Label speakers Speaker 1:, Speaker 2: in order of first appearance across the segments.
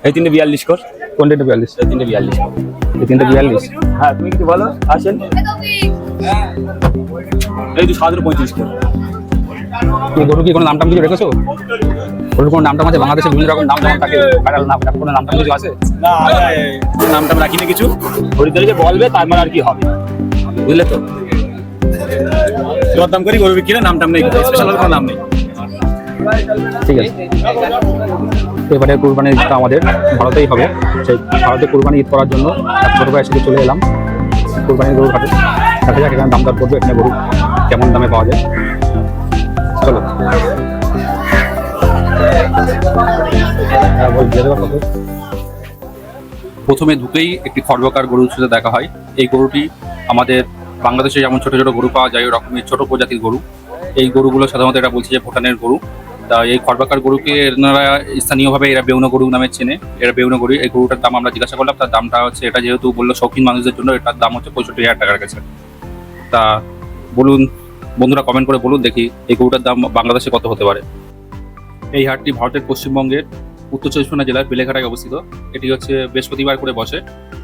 Speaker 1: এই 342 কর।
Speaker 2: কোন রেটে 42?
Speaker 1: এই 342 কর।
Speaker 2: এই 342?
Speaker 1: হ্যাঁ তুমি কি বলো আসেন। এই 235 কর।
Speaker 2: এই গরু কি কোনো নাম টাম কিছু রেখেছো? গরুর কোনো নাম টাম আছে? বাংলাদেশে বিভিন্ন রকম নাম যেমন থাকে, ভাইরাল নাম, কোনো নাম টাম কিছু আছে?
Speaker 1: না নামটা রাখিনি কিছু, খরিদ্দারকে বলবে তারপর আর কি হবে, বুঝলে তো। দরদাম করি গরু বিক্রি, নাম টাম নেই, স্পেশাল কোনো নাম নেই।
Speaker 2: ঠিক আছে। এবারে কুরবানি ঈদটা আমাদের ভারতেই হবে। সেই ভারতে কুরবানি ঈদ করার জন্য ছোটো ভাইয়ের সাথে চলে এলাম কুরবানির গরুর হাটে। দেখা যাক এখানে দাম দর করবো, এখানে গরু কেমন দামে পাওয়া যায়। চলো।
Speaker 3: প্রথমে ঢুকেই একটি খর্বকার গরুর সাথে দেখা হয়। এই গরুটি আমাদের বাংলাদেশে যেমন ছোট ছোট গরু পাওয়া যায়, ওই রকমের ছোট প্রজাতির গরু। এই গরুগুলো সাধারণত এটা বলছে যে ভুটানের গরু। তা এই খর্বাকার গরুকে এনারা স্থানীয়ভাবে এরা বেউনো গরু নামে চেনে। এরা বেউনো গরু। এই গরুটার দাম আমরা জিজ্ঞাসা করলাম, তার দামটা হচ্ছে, এটা যেহেতু বললো শৌখিন মানুষদের জন্য, এটার দাম হচ্ছে 65,000 টাকার কাছে। তা বলুন বন্ধুরা, কমেন্ট করে বলুন দেখি এই গরুটার দাম বাংলাদেশে কত হতে পারে। এই হাটটি ভারতের পশ্চিমবঙ্গের উত্তর চব্বিশ পরগনা জেলার বেলেঘাটায় অবস্থিত। এটি হচ্ছে বৃহস্পতিবার করে বসে।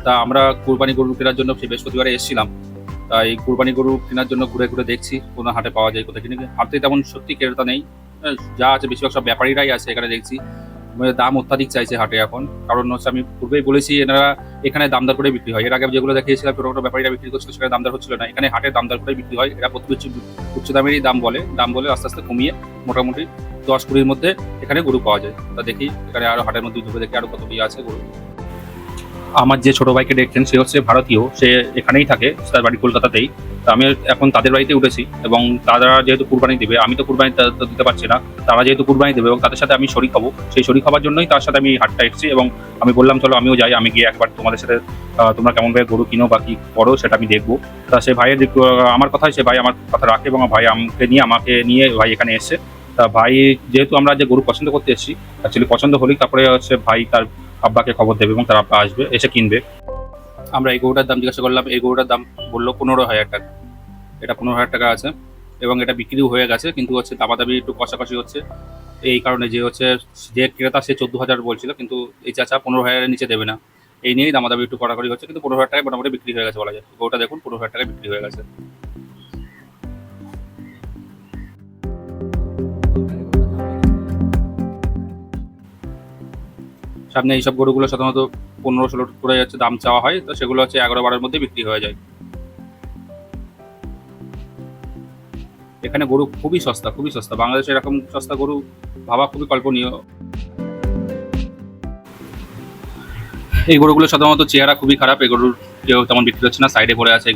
Speaker 3: তা আমরা কুরবানি গরু কেনার জন্য সেই বৃহস্পতিবারে এসেছিলাম। তা এই কুরবানি গরু কেনার জন্য ঘুরে ঘুরে দেখছি কোনো হাটে পাওয়া যায় কোথায় কিনে। হাটে তেমন সত্যি ক্রেতা নেই, যা আছে বেশিরভাগ সব ব্যাপারীরাই আছে এখানে দেখছি। দাম অত্যাধিক চাইছে হাটে এখন, কারণ হচ্ছে আমি পূর্বেই বলেছি এনারা এখানে দামদার করে বিক্রি হয়। এর আগে যেগুলো দেখিয়েছিলাম ছোটো ছোটো ব্যাপারীরা বিক্রি করছিল, সেখানে দামদার হচ্ছিল না। এখানে হাটে দামদার করে বিক্রি হয়। এরা প্রতি উচ্চ দামেরই দাম বলে আস্তে আস্তে কমিয়ে মোটামুটি 10-20-র মধ্যে এখানে গরু পাওয়া যায়। তা দেখি এখানে আরো হাটের মধ্যে ঢুকে দেখি আরো কত কি আছে গরু। আমার যে ছোট ভাইকে দেখছেন সে হচ্ছে ভারতীয়, সে এখানেই থাকে, তার বাড়ি কলকাতাতেই। তো আমি এখন তাদের বাড়িতে উঠেছি, এবং তারা যেহেতু কুরবানি দেবে, আমি তো কুরবানি দিতে পারছি না, তারা যেহেতু কুরবানি দেবে এবং তাদের সাথে আমি শরীক হবো, সেই শরীক হওয়ার জন্যই তার সাথে আমি হাটটা এসেছি। এবং আমি বললাম চলো আমিও যাই, আমি গিয়ে একবার তোমাদের সাথে তোমরা কেমন ভাবে গরু কিনো বা কি করো সেটা আমি দেখবো। তা সে ভাইয়ের আমার কথাই, সে ভাই আমার কথা রাখে, এবং ভাই আমাকে নিয়ে ভাই এখানে এসছে। তা ভাই যেহেতু আমরা যে গরু পছন্দ করতে এসেছি, অ্যাকচুয়ালি পছন্দ হলেই তারপরে হচ্ছে ভাই তার আব্বাকে খবর দেবে এবং তার আব্বা আসবে, এসে কিনবে। আমরা এই গরুটার দাম জিজ্ঞাসা করলাম। এই গরুটার দাম বললো 15,000 টাকা। এটা 15,000 টাকা আছে, এবং এটা বিক্রিও হয়ে গেছে, কিন্তু হচ্ছে দামাদামি একটু কষাকষি হচ্ছে। এই কারণে যে হচ্ছে যে ক্রেতা সে 14,000 বলছিল, কিন্তু এই চাচা 15,000-এর নিচে দেবে না। এই নিয়েই দামাদামি একটু কড়াকড়ি হচ্ছে, কিন্তু 15,000 টাকায় মোটামুটি বিক্রি হয়ে গেছে বলা যায়। গরুটা দেখুন 15,000 টাকায় বিক্রি হয়ে গেছে। সামনে এইসব গরুগুলো সাধারণত 15-16 করে হচ্ছে দাম চাওয়া হয়, তো সেগুলো হচ্ছে 11-12-এর মধ্যে বিক্রি হয়ে যায়। এখানে গরু খুবই সস্তা, খুবই সস্তা। বাংলাদেশে এরকম সস্তা গরু ভাবা খুবই কল্পনীয়। এই গরুগুলো সাধারণত চেহারা খুবই খারাপ। এই গরুর কেউ তেমন বিক্রি হচ্ছে না, সাইডে পড়ে আছে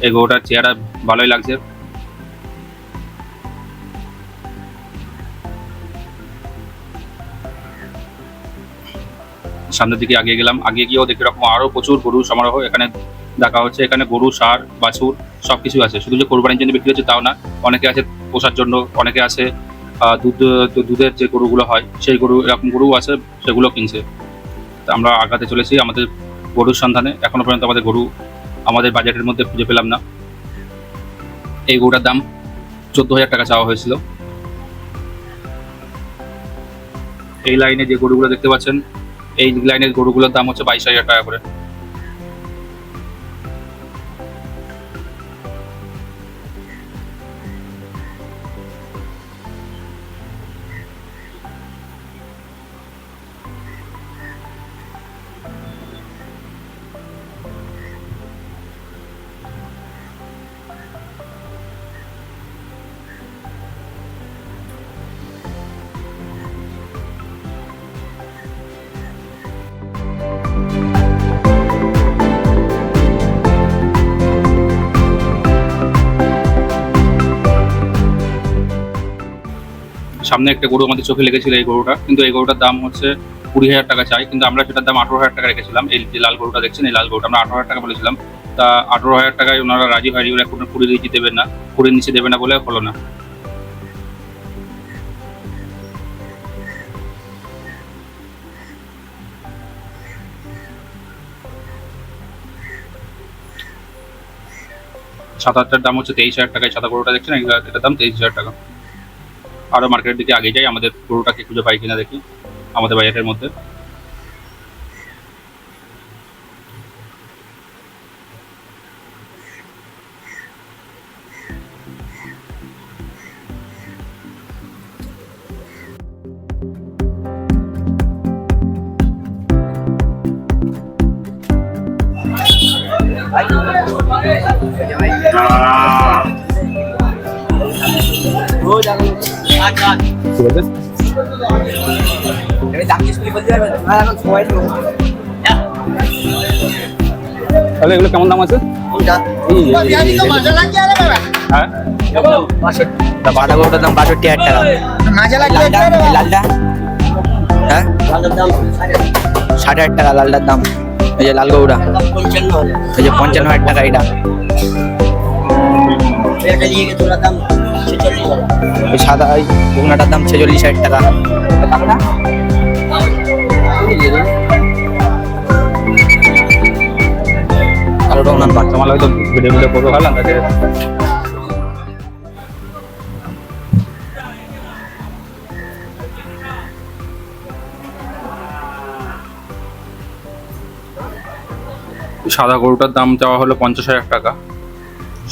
Speaker 3: এই গরুটার চেহারা ভালোই লাগছে। সামনের দিকে আগে গেলাম, আগে গিয়েও দেখি এরকম আরো প্রচুর গরু সমারোহ এখানে দেখা হচ্ছে। এখানে গরু, ষাঁড়, বাছুর সবকিছু আছে। শুধু যে কোরবানির জন্য বিক্রি হচ্ছে তাও না, অনেকে আছে পোষার জন্য, অনেকে আছে দুধের যে গরুগুলো হয় সেই গরু, এরকম গরু আছে, সেগুলো কিনছে। তা আমরা আগাতে চলেছি আমাদের গরুর সন্ধানে। এখনো পর্যন্ত আমাদের গরু আমাদের বাজেটের মধ্যে খুঁজে পেলাম না। এই গরুটার দাম 14,000 টাকা চাওয়া হয়েছিল। এই লাইনে যে গরুগুলো দেখতে পাচ্ছেন, এই লাইনের গরুগুলোর দাম হচ্ছে 22,000 টাকা করে। সামনে একটা গরু আমাদের চোখে লেগেছিল এই গরুটা, কিন্তু এই গরুটার দাম হচ্ছে 20,000 টাকা চাই, কিন্তু আমরা সেটার দাম 18,000 টাকা রেখেছিলাম। এই যে লাল গরুটা দেখছেন, এই লাল গরুটা আমরা 18,000 টাকা বলেছিলাম। তা 18,000 টাকায় ওনারা রাজি হয়নি, ওরা কোনো 20 নিচে দেবেন না, 20 নিচে দেবে না বলে হলো না। সাদাটার দাম হচ্ছে 23,000 টাকায়। সাদা গরুটা দেখছেন, এটার দাম 23,000 টাকা। আরও মার্কেটের দিকে আগে যাই, আমাদের গরুটাকে খুঁজে পাই কিনা দেখি আমাদের বাজেটের মধ্যে।
Speaker 2: কি বলছেন? তাহলে এগুলো কেমন দাম আছে? হ্যাঁ,
Speaker 4: বাটা গরুটার দাম 62,000 টাকা। লালটা হ্যাঁ 60,000 টাকা লালটার দাম। এই যে লাল গরুটা এই যে 55,000 টাকা এটা। এই সাদা এই ভুগনাটার দাম 46,000 টাকা। আর ওটা ওনার বাচ্চা
Speaker 2: তোমার হয়তো ভিডিও করবো ভাবলাম তাকে।
Speaker 3: সাদা গরুটার দাম চাওয়া হলো 50,000 টাকা।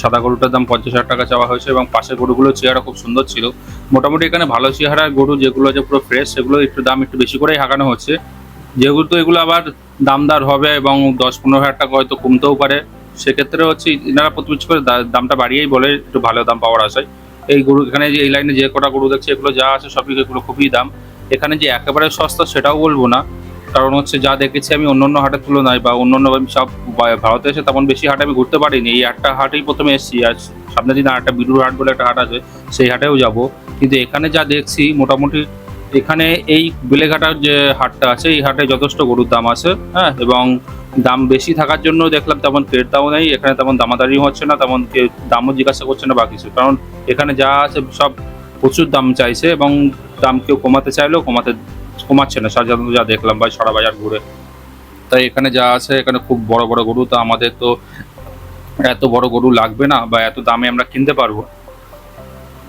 Speaker 3: সাদা গরুটার দাম 50,000 টাকা চাওয়া হয়েছে এবং পাশের গরুগুলো চেহারা খুব সুন্দর ছিল। মোটামুটি এখানে ভালো চেহারার গরু যেগুলো যে পুরো ফ্রেশ সেগুলো একটু দাম একটু বেশি করেই হাঁকানো হচ্ছে। যেহেতু এগুলো আবার দামদার হবে এবং 10-15,000 টাকা হয়তো কমতেও পারে, সেক্ষেত্রে হচ্ছে এনারা প্রতিবেশ করে দামটা বাড়িয়েই বলে একটু ভালো দাম পাওয়ার আশায়। এই গরু এখানে যে এই লাইনে যে কটা গরু দেখছি এগুলো যা আছে সবই এগুলো খুবই দাম। এখানে যে একেবারে সস্তা সেটাও বলবো না, কারণ হচ্ছে যা দেখেছি আমি অন্যান্য হাটের তুলনায় বা অন্যান্য সব ভারতে এসে তেমন বেশি হাট আমি ঘুরতে পারিনি। এই একটা হাটেই প্রথমে এসেছি, আর সামনের দিন একটা বিডুর হাট বলে একটা হাট আছে, সেই হাটেও যাব। কিন্তু এখানে যা দেখছি মোটামুটি এখানে এই বেলেঘাটার যে হাটটা আছে এই হাটে যথেষ্ট গরুর দাম আছে, হ্যাঁ, এবং দাম বেশি থাকার জন্য দেখলাম তেমন ক্রেতাও নেই এখানে, তেমন দামাদারিও হচ্ছে না, তেমন কেউ দামও জিজ্ঞাসা করছে না বা কিছু, কারণ এখানে যা আছে সব প্রচুর দাম চাইছে এবং দাম কেউ কমাতে চাইলেও কমাচ্ছে না সাধারণত যা দেখলাম বা সারা বাজার ঘুরে। তাই এখানে যা আছে এখানে খুব বড় বড় গরু, তো আমাদের তো এত বড় গরু লাগবে না বা এত দামে আমরা কিনতে পারবো।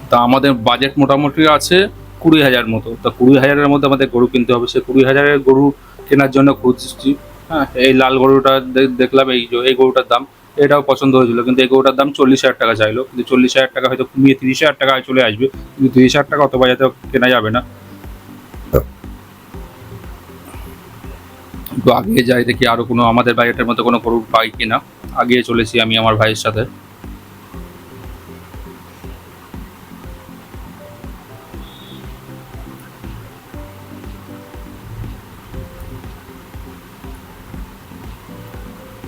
Speaker 3: তা আমাদের বাজেট মোটামুটি আছে 20,000 মতো। তা 20,000-এর মধ্যে আমাদের গরু কিনতে হবে। সে 20,000-এর গরু কেনার জন্য খুঁজছি। হ্যাঁ, এই লাল গরুটা দেখলাম, এই গরুটার দাম এটাও পছন্দ হয়েছিল, কিন্তু এই গরুটার দাম 40,000 টাকা চাইলো, কিন্তু 40,000 টাকা হয়তো কমিয়ে 30,000 টাকায় চলে আসবে, কিন্তু 30,000 টাকা অত বাজাতে কেনা যাবে না। একটু আগে যাই দেখি আরো কোনো আমাদের বাজেটের মধ্যে কোনো গরু পাই কিনা। আগিয়ে চলেছি আমি আমার ভাইয়ের সাথে।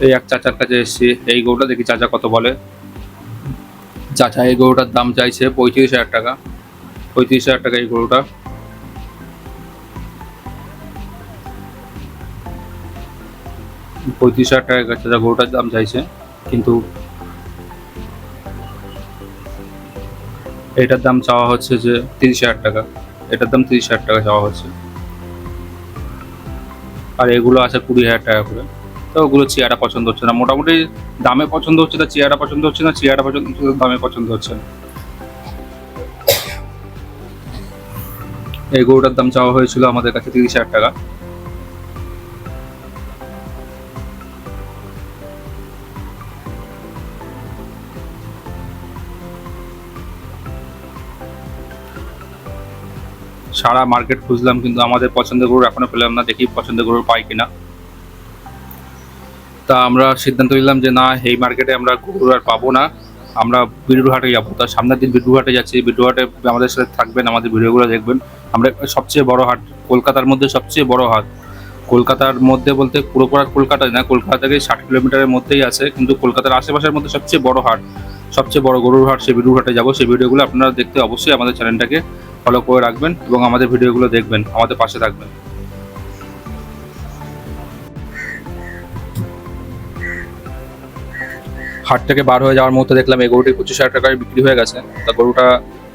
Speaker 3: এই এক চাচার কাছে এসেছি, এই গরুটা দেখি চাচা কত বলে। চাচা এই গরুটার দাম চাইছে 35,000 টাকা। 35,000 টাকা এই গরুটা। 35,000 টাকা চাচা গরুটার দাম চাইছে, কিন্তু এটার দাম চাওয়া হচ্ছে যে 30,000 টাকা। এটার দাম 30,000 টাকা চাওয়া হচ্ছে, আর এগুলো আছে 20,000 টাকা করে। তো ওগুলো চেয়ারা পছন্দ হচ্ছে না, মোটামুটি দামে পছন্দ হচ্ছে না, চেয়ারা পছন্দ হচ্ছে না, চেয়ারা পছন্দ হচ্ছে না, দামে পছন্দ হচ্ছে না। এই গরুটার দাম চাওয়া হয়েছিল আমাদের কাছে 30,000 টাকা। সারা মার্কেট খুঁজলাম কিন্তু আমাদের পছন্দের গরু এখনো পেলাম না, দেখি পছন্দের গরু পাই কিনা। তা আমরা সিদ্ধান্ত নিলাম যে না, এই মার্কেটে আমরা গরু আর পাবো না, আমরা বিডুরহাটে যাবো। তার সামনের দিন বিডুরহাটে যাচ্ছি, বিডুরহাটে আমাদের সাথে থাকবেন, আমাদের ভিডিওগুলো দেখবেন। আমরা সবচেয়ে বড় হাট, কলকাতার মধ্যে সবচেয়ে বড় হাট। কলকাতার মধ্যে বলতে পুরোপুরি কলকাতায় না, কলকাতা থেকে 60 কিলোমিটারের মধ্যেই আছে, কিন্তু কলকাতার আশেপাশের মধ্যে সবচেয়ে বড় হাট, সবচেয়ে বড় গরুর হাট, সেই বিডুরহাটে যাবো। সেই ভিডিওগুলো আপনারা দেখতে অবশ্যই আমাদের চ্যানেলটাকে ফলো করে রাখবেন এবং আমাদের ভিডিওগুলো দেখবেন, আমাদের পাশে থাকবেন। হাট থেকে বার হয়ে যাওয়ার মধ্যে দেখলাম এই গরুটি 25,000 টাকায় বিক্রি হয়ে গেছে। তা গরুটা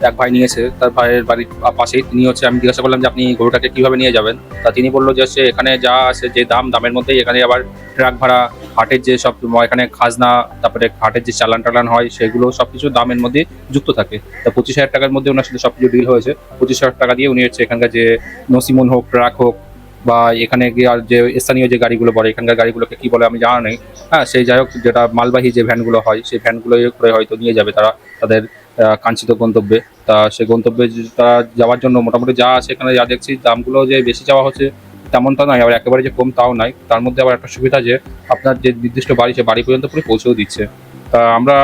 Speaker 3: এক ভাই নিয়েছে, তার ভাইয়ের বাড়ির পাশেই। তিনি হচ্ছে, আমি জিজ্ঞাসা করলাম যে আপনি গরুটাকে কীভাবে নিয়ে যাবেন। তা তিনি বললো যে সে এখানে যা আছে যে দামের মধ্যেই এখানে আবার ট্রাক ভাড়া, হাটের যে সব এখানে খাজনা, তারপরে হাটের যে চালান টালান হয় সেগুলো সব কিছু দামের মধ্যে যুক্ত থাকে। তা 25,000 টাকার মধ্যে ওনার সাথে সব কিছু ডিল হয়েছে। 25,000 টাকা দিয়ে উনি হচ্ছে এখানকার যে নসিমন হোক, ট্রাক হোক, বা এখানে গিয়ে আর যে স্থানীয় যে গাড়িগুলো পড়ে, এখানকার গাড়িগুলোকে কি বলে আমি জানা নেই, হ্যাঁ, সেই যাই হোক, যেটা মালবাহী যে ভ্যানগুলো হয় সেই ভ্যানগুলো করে হয়তো নিয়ে যাবে তারা তাদের কাঙ্ক্ষিত গন্তব্যে। তা সেই গন্তব্যে তারা যাওয়ার জন্য মোটামুটি যা আছে এখানে যা দেখছি দামগুলো যে বেশি চাওয়া হচ্ছে তেমনটা নয়, আবার একেবারে যে কম তাও নয়। তার মধ্যে আবার একটা সুবিধা যে আপনার যে নির্দিষ্ট বাড়ি সে বাড়ি পর্যন্ত পুরো পৌঁছেও দিচ্ছে। তা আমরা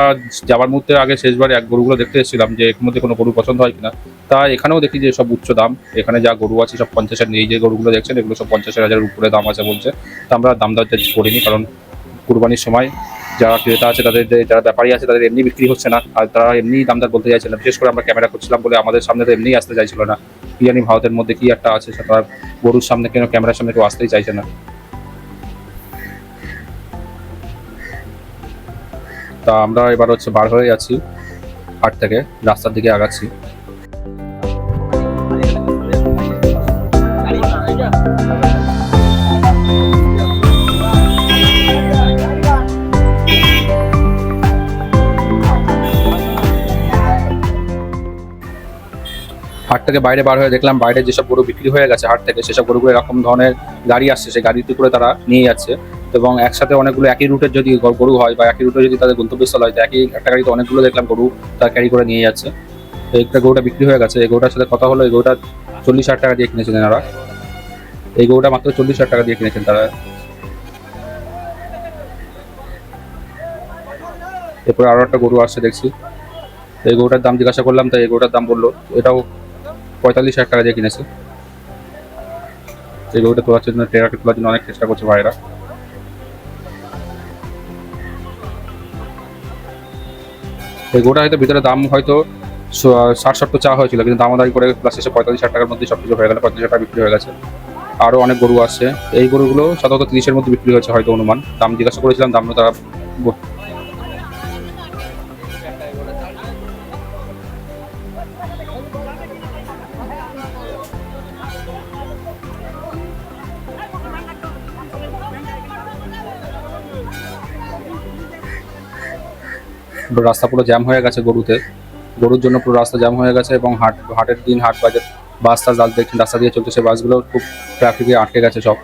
Speaker 3: যাওয়ার মুহূর্তে আগে শেষবার এক গরুগুলো দেখতে এসেছিলাম যে এর মধ্যে কোনো গরু পছন্দ হয় কিনা। তা এখানেও দেখি যে সব উচ্চ দাম, এখানে যা গরু আছে সব 50-এর, এই যে গরুগুলো দেখছেন এগুলো সব 50,000-এর উপরে দাম আছে বলছে। তা আমরা দাম দর করিনি, কারণ কুরবানির সময় যারা ক্রেতা আছে তাদের, যারা ব্যাপারী আছে তাদের এমনি বিক্রি হচ্ছে না, আর তারা এমনি দামদার বলতে চাইছিল না। বিশেষ করে আমরা ক্যামেরা করছিলাম বলে আমাদের সামনে তো এমনিই আসতে চাইছিল না। কি জানি ভারতের মধ্যে কি একটা আছে, সেটা গরুর সামনে কেন ক্যামেরার সামনে কেউ আসতেই চাইছে না। তা আমরা এবার হচ্ছে বার হয়ে যাচ্ছি হাট থেকে, রাস্তার দিকে আগাচ্ছি। হাট থেকে বাইরে বার হয়ে দেখলাম বাইরে যেসব গরু বিক্রি হয়ে গেছে হাট থেকে, সেসব গরুগুলো এরকম ধরনের গাড়ি আসছে, সেই গাড়িতে করে তারা নিয়ে যাচ্ছে। এবং একসাথে অনেকগুলো একই রুটের যদি গরু হয় বা একই রুটে যদি তাদের গন্তব্যস্থল হয়, তো একই একটা গাড়িতে অনেকগুলো দেখলাম গরু তারা ক্যারি করে নিয়ে যাচ্ছে। তো একটা গরুটা বিক্রি হয়ে গেছে। এই গরুটার সাথে কথা হলো, এই গরুটা 40,000 টাকা দিয়ে কিনেছেন এনারা। এই গরুটা মাত্র 40,000 টাকা দিয়ে কিনেছেন তারা। এরপরে আরো একটা গরু আসছে দেখছি, এই গরুটার দাম জিজ্ঞাসা করলাম, তো এই গরুটার দাম বললো এটাও 45,000 টাকা দিয়ে কিনেছে। এই গরুটা তোলার জন্য, ট্রেলারটা তোলার জন্য অনেক চেষ্টা করছে ভাইরা। এই গরুটা হয়তো ভিতরে দাম হয়তো 60-70 চা হয়েছিল, কিন্তু দামাদারি করে প্লাস এসে 45,000 টাকার মধ্যে সবকিছু হয়ে গেল, 45,000 টাকা বিক্রি হয়ে গেছে। আরও অনেক গরু আসছে, এই গরুগুলো সাধারণত 30-এর মধ্যে বিক্রি হয়েছে হয়তো অনুমান। দাম জিজ্ঞাসা করেছিলাম, দাম তারা রাস্তা পুরো জ্যাম হয়ে গেছে গরুর জন্য পুরো রাস্তা জ্যাম হয়ে গেছে। এবং হাটের দিন, হাট বাজার বাস টাস দেখছেন রাস্তা দিয়ে চলছে, সেই বাসগুলো খুব ট্রাফিকে আটকে গেছে সব।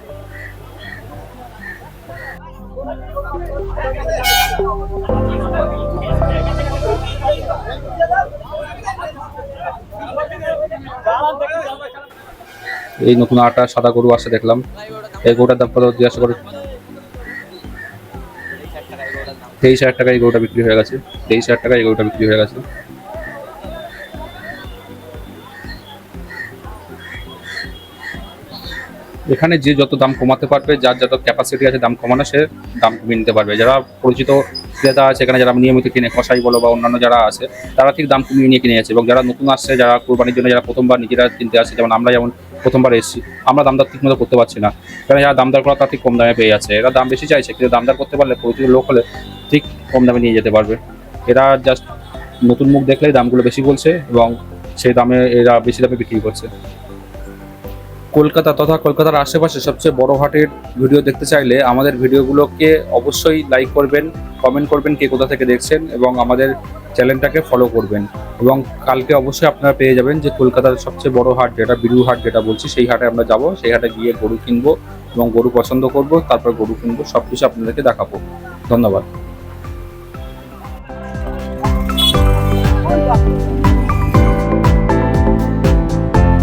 Speaker 3: এই নতুন আটা সাদা গরু আসছে দেখলাম, এই গরুটার দাম কত জিজ্ঞাসা করে 23,000 টাকা এই গরুটা বিক্রি হয়ে গেছে। 23,000 টাকা এই গরুটা বিক্রি হয়ে গেছে। এখানে যে যত দাম কমাতে পারবে, যার যত ক্যাপাসিটি আছে দাম কমানো, সে দাম কমিয়ে নিতে পারবে। যারা পরিচিত ক্রেতা আছে এখানে, যারা নিয়মিত কিনে, কসাই বলো বা অন্যান্য যারা আছে, তারা ঠিক দাম কমিয়ে নিয়ে কিনে যাচ্ছে। এবং যারা নতুন আসছে, যারা কোরবানির জন্য যারা প্রথমবার নিজেরা কিনতে আসছে, যেমন আমরা যেমন প্রথমবার এসেছি, আমরা দামদার ঠিক মতো করতে পারছি না, কারণ যারা দামদার করা তার ঠিক কম দামে পেয়ে যাচ্ছে। এরা দাম বেশি চাইছে, কিন্তু দামদার করতে পারলে, পরিচিত লোক হলে ঠিক কম দামে নিয়ে যেতে পারবে। এরা জাস্ট নতুন মুখ দেখলেই দামগুলো বেশি বলছে এবং সেই দামে এরা বেশি দামে বিক্রি করছে। কলকাতা তথা কলকাতার আশেপাশে সবচেয়ে বড় হাটের ভিডিও দেখতে চাইলে আমাদের ভিডিওগুলোকে অবশ্যই লাইক করবেন, কমেন্ট করবেন কে কোথা থেকে দেখছেন, এবং আমাদের চ্যানেলটাকে ফলো করবেন। এবং কালকে অবশ্যই আপনারা পেয়ে যাবেন যে কলকাতার সবচেয়ে বড় হাট, যেটা বিরু হাট যেটা বলছি, সেই হাটে আমরা যাব। সেই হাটে গিয়ে গরু কিনবো এবং গরু পছন্দ করব, তারপর গরু কিনবো, সব কিছু আপনাদেরকে দেখাবো। ধন্যবাদ।